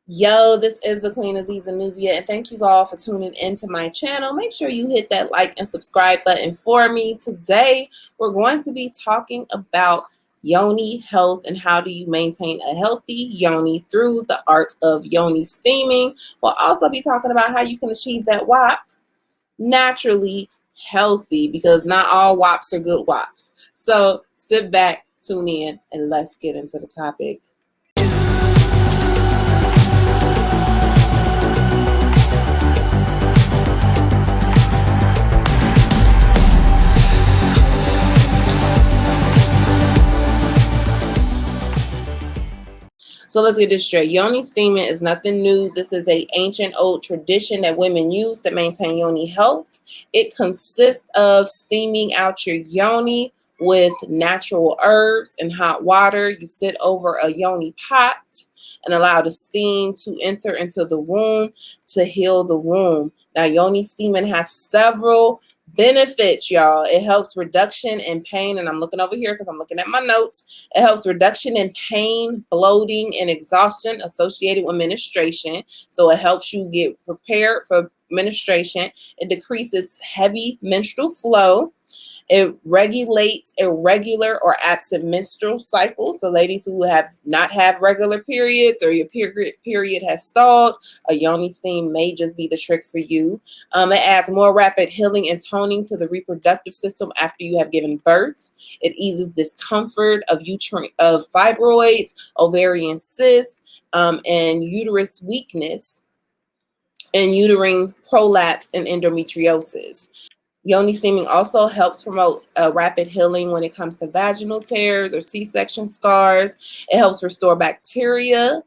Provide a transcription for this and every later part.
Yo, this is the Queen Azizah Nubia, and thank you all for tuning into my channel. Make sure you hit that like and subscribe button for me. Today, we're going to be talking about Yoni health and how do you maintain a healthy Yoni through the art of Yoni steaming. We'll also be talking about how you can achieve that WAP naturally healthy, because not all WAPs are good WAPs. So sit back, tune in, and let's get into the topic. So let's get this straight. Yoni steaming is nothing new. This is an ancient old tradition that women use to maintain yoni health. It consists of steaming out your yoni with natural herbs and hot water. You sit over a yoni pot and allow the steam to enter into the womb to heal the womb. Now, yoni steaming has several benefits, y'all. It helps reduction in pain, and I'm looking over here because I'm looking at my notes. It helps reduction in pain, bloating, and exhaustion associated with menstruation. So it helps you get prepared for menstruation. It decreases heavy menstrual flow. It regulates irregular or absent menstrual cycles. So ladies who have not have regular periods, or your period has stalled, a yoni steam may just be the trick for you. It adds more rapid healing and toning to the reproductive system after you have given birth. It eases discomfort of fibroids, ovarian cysts, and uterus weakness, and uterine prolapse and endometriosis. Yoni steaming also helps promote rapid healing when it comes to vaginal tears or C-section scars. It helps restore bacteria.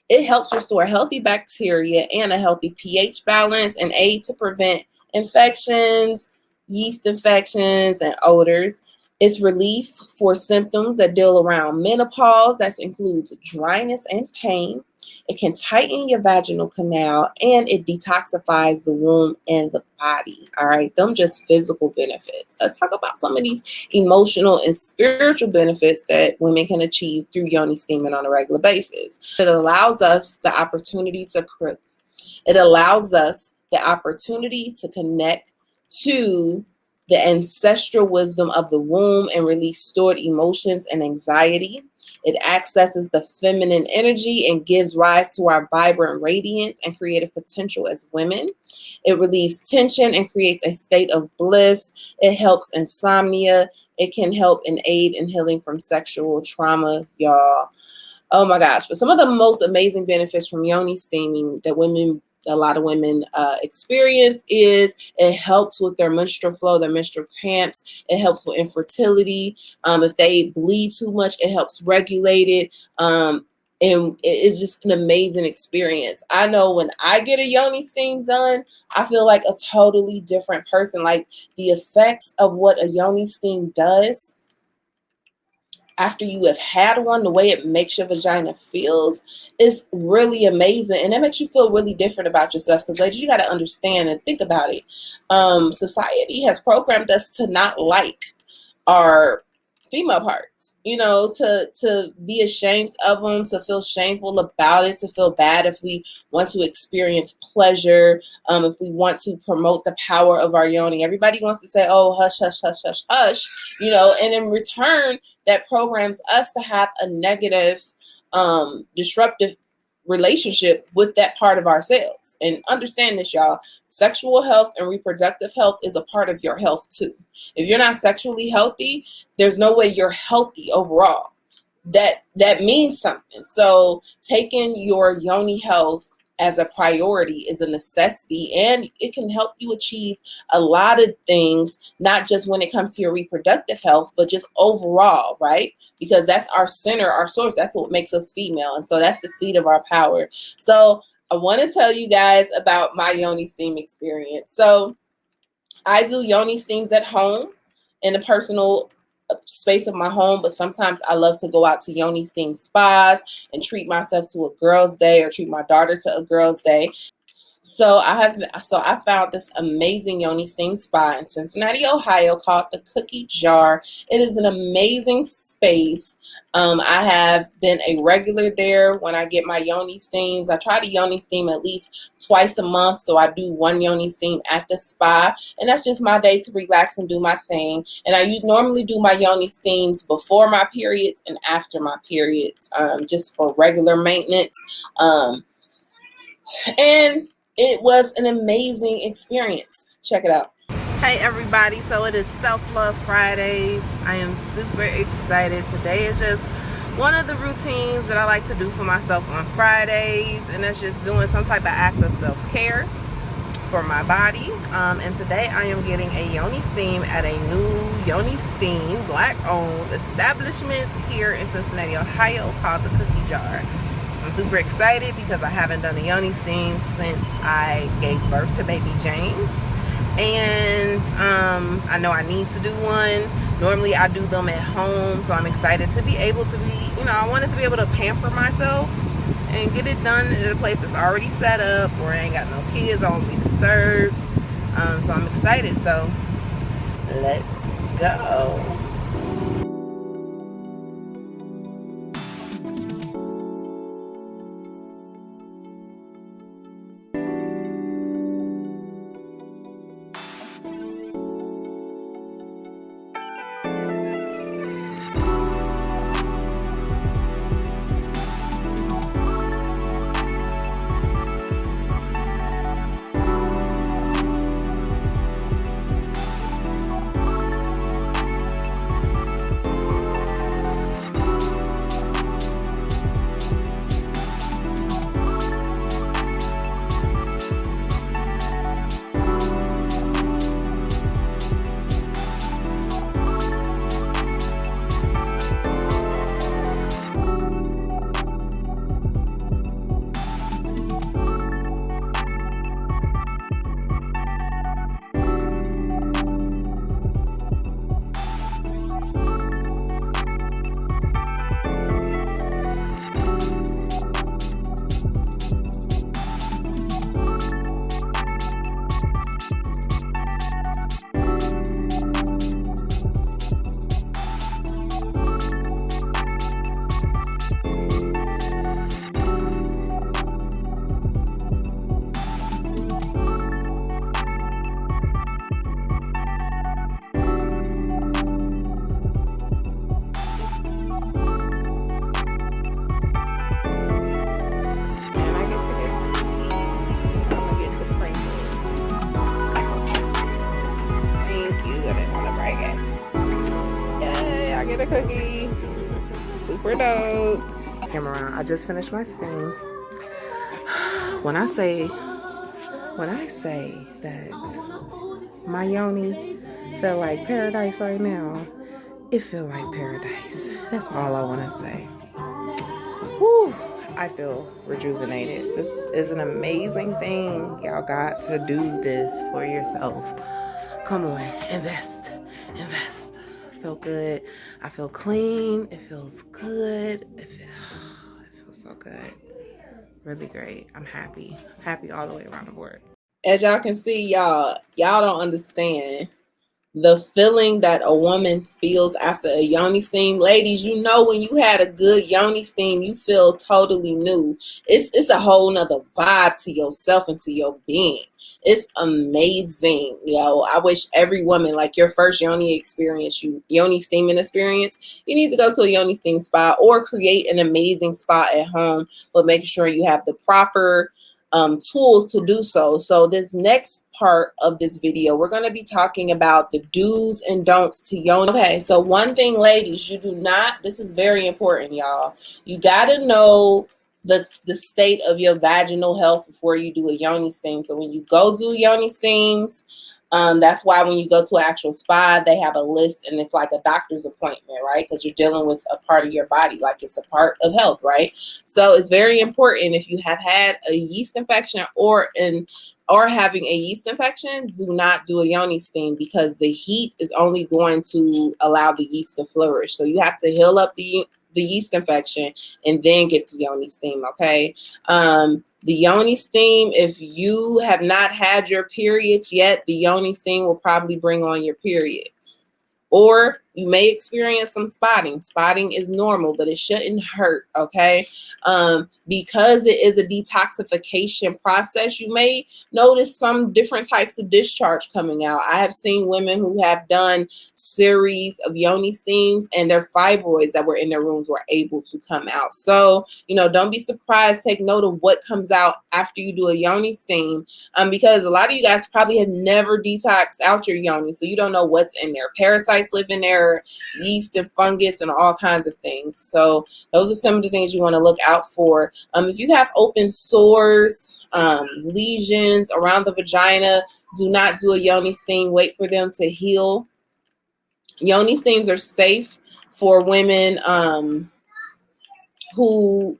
It helps restore healthy bacteria and a healthy pH balance, and aid to prevent infections, yeast infections, and odors. It's relief for symptoms that deal around menopause. That includes dryness and pain. It can tighten your vaginal canal, and it detoxifies the womb and the body. All right, them just physical benefits. Let's talk about some of these emotional and spiritual benefits that women can achieve through yoni steaming on a regular basis. It allows us the opportunity to connect to the ancestral wisdom of the womb and release stored emotions and anxiety. It accesses the feminine energy and gives rise to our vibrant radiance and creative potential as women. It relieves tension and creates a state of bliss. It helps insomnia. It can help and aid in healing from sexual trauma, y'all. Oh my gosh. But some of the most amazing benefits from yoni steaming that a lot of women experience is it helps with their menstrual flow, their menstrual cramps. It helps with infertility. If they bleed too much, it helps regulate it. And it's just an amazing experience. I know when I get a yoni steam done, I feel like a totally different person. Like, the effects of what a yoni steam does after you have had one, the way it makes your vagina feels is really amazing. And that makes you feel really different about yourself. Because, ladies, you got to understand and think about it. Society has programmed us to not like our female parts, to be ashamed of them, to feel shameful about it, to feel bad if we want to experience pleasure, if we want to promote the power of our yoni. Everybody wants to say, oh, hush, hush, hush, hush, hush, and in return, that programs us to have a negative, disruptive relationship with that part of ourselves. And understand this, y'all. Sexual health and reproductive health is a part of your health too. If you're not sexually healthy, there's no way you're healthy overall. That means something. So taking your yoni health as a priority is a necessity, and it can help you achieve a lot of things, not just when it comes to your reproductive health, but just overall, right? Because that's our center, our source. That's what makes us female. And so that's the seat of our power. So I want to tell you guys about my yoni steam experience. So I do yoni steams at home in a personal space of my home, but sometimes I love to go out to yoni steam spas and treat myself to a girl's day, or treat my daughter to a girl's day. So I found this amazing Yoni steam spa in Cincinnati, Ohio, called the Cookie Jar. It is an amazing space. I have been a regular there when I get my Yoni steams. I try to Yoni steam at least twice a month, so I do one Yoni steam at the spa, and that's just my day to relax and do my thing. And I normally do my Yoni steams before my periods and after my periods, just for regular maintenance. And it was an amazing experience. Check it out. Hey everybody, so it is Self-Love Fridays. I am super excited. Today is just one of the routines that I like to do for myself on Fridays, and that's just doing some type of act of self-care for my body. And today I am getting a Yoni steam at a new Yoni steam black-owned establishment here in Cincinnati, Ohio, called the Cookie Jar. I'm super excited because I haven't done a Yoni steam since I gave birth to baby James, and I know I need to do one. Normally I do them at home, so I'm excited to be able to be, I wanted to be able to pamper myself and get it done at a place that's already set up where I ain't got no kids, I won't be disturbed. So I'm excited, so let's go. Get a cookie. Super dope. Camera, I just finished my steam. When I say that my Yoni feel like paradise right now, it feel like paradise. That's all I want to say. Whew, I feel rejuvenated. This is an amazing thing. Y'all got to do this for yourself. Come on, invest. I feel good. I feel clean. It feels good. It feels so good. Really great. I'm happy. Happy all the way around the board. As y'all can see, y'all don't understand the feeling that a woman feels after a Yoni steam. Ladies, you know when you had a good Yoni steam, you feel totally new. It's a whole nother vibe to yourself and to your being. It's amazing, yo. I wish every woman, like your first Yoni experience, Yoni steaming experience, you need to go to a Yoni steam spa or create an amazing spa at home, but making sure you have the proper tools to do so. So this next part of this video, we're going to be talking about the do's and don'ts to Yoni. Okay, so one thing, ladies, you do not, this is very important, y'all. You got to know the state of your vaginal health before you do a Yoni steam. So when you go do Yoni steams, that's why when you go to an actual spa, they have a list and it's like a doctor's appointment, right? Because you're dealing with a part of your body, like it's a part of health, right? So it's very important if you have had a yeast infection or having a yeast infection, do not do a Yoni steam because the heat is only going to allow the yeast to flourish. So you have to heal up the the yeast infection, and then get the Yoni steam, okay? The Yoni steam, if you have not had your periods yet, the Yoni steam will probably bring on your period. Or you may experience some spotting. Spotting is normal, but it shouldn't hurt, okay? Because it is a detoxification process, you may notice some different types of discharge coming out. I have seen women who have done series of Yoni steams, and their fibroids that were in their rooms were able to come out. So, you know, don't be surprised. Take note of what comes out after you do a Yoni steam, because a lot of you guys probably have never detoxed out your Yoni, so you don't know what's in there. Parasites live in there, yeast and fungus and all kinds of things. So those are some of the things you want to look out for. If you have open sores, lesions around the vagina, do not do a Yoni steam. Wait for them to heal. Yoni steams are safe for women who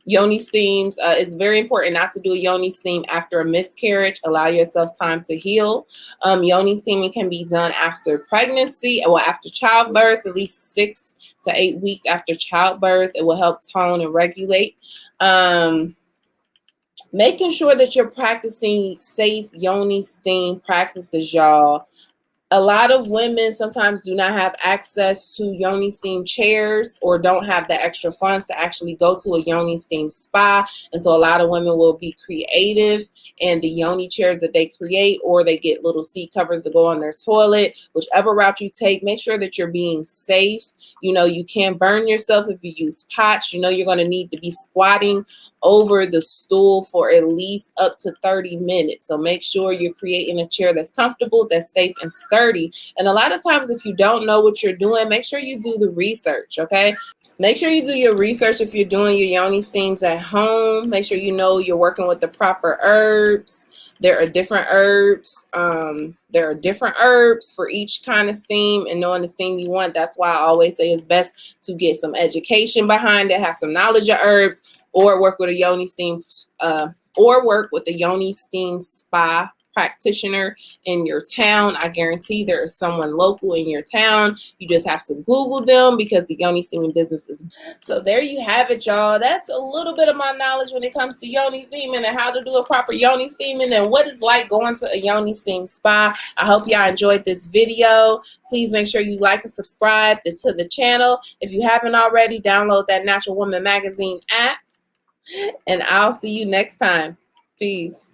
Yoni steams. It's very important not to do a Yoni steam after a miscarriage. Allow yourself time to heal. Yoni steaming can be done after pregnancy or after childbirth, at least 6 to 8 weeks after childbirth. It will help tone and regulate. Making sure that you're practicing safe Yoni steam practices, y'all. A lot of women sometimes do not have access to Yoni steam chairs or don't have the extra funds to actually go to a Yoni steam spa. And so a lot of women will be creative in the Yoni chairs that they create, or they get little seat covers to go on their toilet. Whichever route you take, make sure that you're being safe. You know, you can burn yourself if you use pots. You know, you're going to need to be squatting over the stool for at least up to 30 minutes. So make sure you're creating a chair that's comfortable, that's safe and sturdy. And a lot of times, if you don't know what you're doing, make sure you do the research, okay? Make sure you do your research if you're doing your Yoni steams at home. Make sure you know you're working with the proper herbs. There are different herbs. There are different herbs for each kind of steam, and knowing the steam you want. That's why I always say it's best to get some education behind it, have some knowledge of herbs, or work with a Yoni steam, spa practitioner in your town. I guarantee there is someone local in your town. You just have to Google them, because the Yoni steaming business is. So there you have it, y'all. That's a little bit of my knowledge when it comes to Yoni steaming and how to do a proper Yoni steaming and what it's like going to a Yoni steam spa. I hope y'all enjoyed this video. Please make sure you like and subscribe to the channel. If you haven't already, download that Natural Woman Magazine app. And I'll see you next time. Peace.